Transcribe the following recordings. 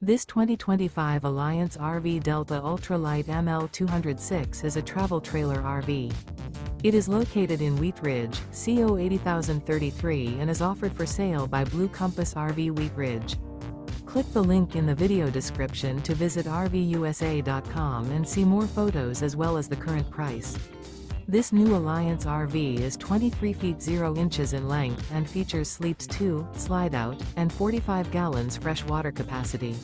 This 2025 Alliance RV Delta Ultralight ML206 is a travel trailer RV. It is located in Wheat Ridge, CO 80033 and is offered for sale by Blue Compass RV Wheat Ridge. Click the link in the video description to visit RVUSA.com and see more photos as well as the current price. This new Alliance RV is 23 feet 0 inches in length and features sleeps 2, Slideout, and 45 gallons fresh water capacity.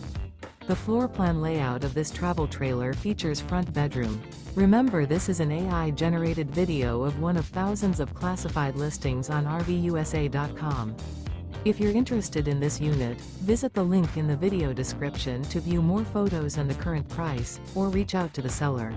The floor plan layout of this travel trailer features front bedroom. Remember, this is an AI-generated video of one of thousands of classified listings on RVUSA.com. If you're interested in this unit, visit the link in the video description to view more photos and the current price, or reach out to the seller.